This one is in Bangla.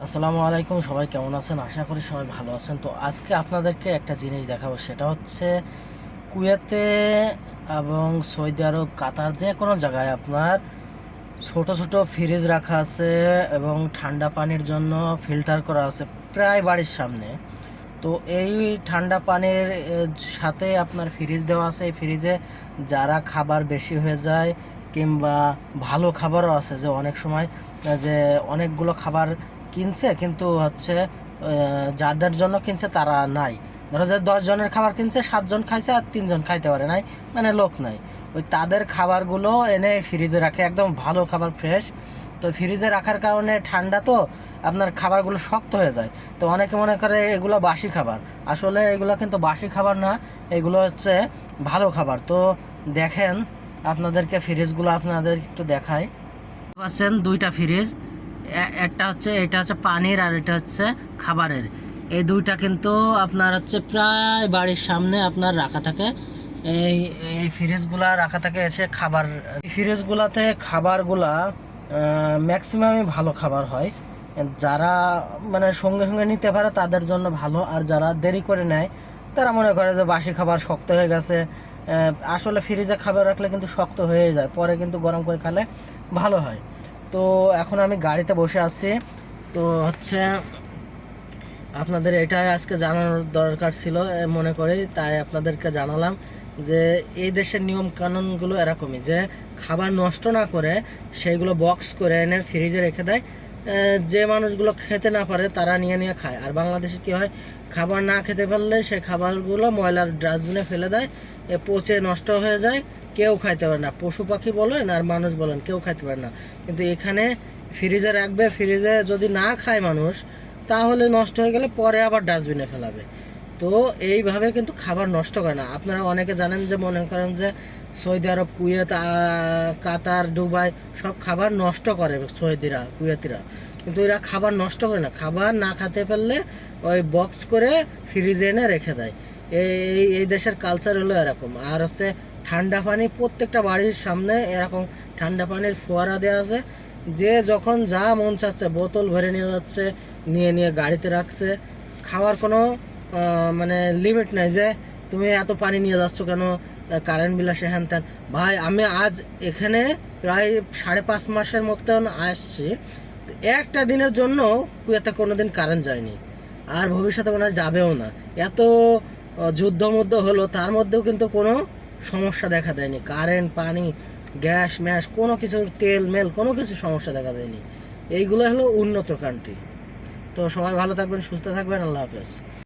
আসসালামু আলাইকুম, সবাই কেমন আছেন? আশা করি সবাই ভালো আছেন। তো আজকে আপনাদেরকে একটা জিনিস দেখাবো, সেটা হচ্ছে কুয়েতে এবং সৌদি আরব, কাতার, যে কোনো জায়গায় আপনার ছোট ছোট ফ্রিজ রাখা আছে এবং ঠান্ডা পানির জন্য ফিল্টার করা আছে প্রায় বাড়ির সামনে। তো এই ঠান্ডা পানির সাথে আপনার ফ্রিজ দেওয়া আছে। এই ফ্রিজে যারা খাবার বেশি হয়ে যায় কিংবা ভালো খাবারও আছে, যে অনেক সময় যে অনেকগুলো খাবার কিনছে কিন্তু হচ্ছে যাদের জন্য কিনছে তারা নাই। ধরো যে 10 জনের খাবার কিনছে, 7 জন খাইছে আর 3 জন খাইতে পারে নাই, মানে লোক নাই। ওই তাদের খাবারগুলো এনে ফ্রিজে রাখে, একদম ভালো খাবার, ফ্রেশ। তো ফ্রিজে রাখার কারণে ঠান্ডা তো আপনার খাবারগুলো শক্ত হয়ে যায়। তো অনেকে মনে করে এগুলো বাসি খাবার, আসলে এগুলো কিন্তু বাসি খাবার না, এগুলো হচ্ছে ভালো খাবার। তো দেখেন, আপনাদেরকে ফ্রিজগুলো আপনাদের একটু দেখাই। পাচ্ছেন দুইটা ফ্রিজ, একটা হচ্ছে, এটা হচ্ছে পানির আর এটা হচ্ছে খাবারের। এই দুইটা কিন্তু আপনার হচ্ছে প্রায় বাড়ির সামনে আপনার রাখা থাকে। এই এই ফ্রিজগুলা রাখা থাকে এসে খাবার। এই ফ্রিজগুলাতে খাবারগুলা ম্যাক্সিমামই ভালো খাবার হয়। যারা মানে সঙ্গে সঙ্গে নিতে পারে তাদের জন্য ভালো, আর যারা দেরি করে নেয় তারা মনে করে যে বাসি খাবার শক্ত হয়ে গেছে। আসলে ফ্রিজে খাবার রাখলে কিন্তু শক্ত হয়ে যায়, পরে কিন্তু গরম করে খেলে ভালো হয়। তো এখন আমি গাড়িতে বসে আছি, তো হচ্ছে আপনাদের এটাই আজকে জানানোর দরকার ছিল মনে করি, তাই আপনাদেরকে জানালাম যে এই দেশের নিয়ম কানুনগুলো এরকমই, যে খাবার নষ্ট না করে সেইগুলো বক্স করে এনে ফ্রিজে রেখে দেয়। যে মানুষগুলো খেতে না পারে তারা নিয়ে নিয়ে খায়। আর বাংলাদেশে কী হয়, খাবার না খেতে পারলে সে খাবারগুলো ময়লার ডাস্টবিনে ফেলে দেয়, পচে নষ্ট হয়ে যায়, কেউ খাইতে পারে না। পশু পাখি বলেন আর মানুষ বলেন, কেউ খাইতে পারে না। কিন্তু এখানে ফ্রিজে রাখবে, ফ্রিজে যদি না খায় মানুষ তাহলে নষ্ট হয়ে গেলে পরে আবার ডাস্টবিনে ফেলাবে। তো এইভাবে কিন্তু খাবার নষ্ট করে না। আপনারা অনেকে জানেন যে, মনে করেন যে সৌদি আরব, কুয়েত, কাতার, দুবাই সব খাবার নষ্ট করে সৌদিরা, কুয়েতিরা, কিন্তু এরা খাবার নষ্ট করে না। খাবার না খেতে পারলে ওই বক্স করে ফ্রিজে এনে রেখে দেয়। এই এই দেশের কালচার হলো এরকম। আর হচ্ছে ঠান্ডা পানি প্রত্যেকটা বাড়ির সামনে এরকম ঠান্ডা পানির ফোয়ারা দেওয়া আছে। যে যখন যা মন চাচ্ছে বোতল ভরে নিয়ে যাচ্ছে, নিয়ে নিয়ে গাড়িতে রাখছে। খাওয়ার কোনো মানে লিমিট নাই যে তুমি এত পানি নিয়ে যাচ্ছ কেন, কারেন্ট বিল আসে, হ্যান ত্যান। ভাই, আমি আজ এখানে প্রায় 5.5 মাসের মতন আসছি, একটা দিনের জন্য কুয়েতে কোনো দিন কারেন্ট যায়নি, আর ভবিষ্যতে মনে হয় যাবেও না। এত যুদ্ধ মধ্য হলো, তার মধ্যেও কিন্তু কোনো সমস্যা দেখা দেয়নি। কারেন্ট, পানি, গ্যাস ম্যাস কোনো কিছুর, তেল মেল কোনো কিছু সমস্যা দেখা দেয়নি। এইগুলো হলো উন্নত কান্ট্রি। তো সবাই ভালো থাকবেন, সুস্থ থাকবেন, আল্লাহ হাফেজ।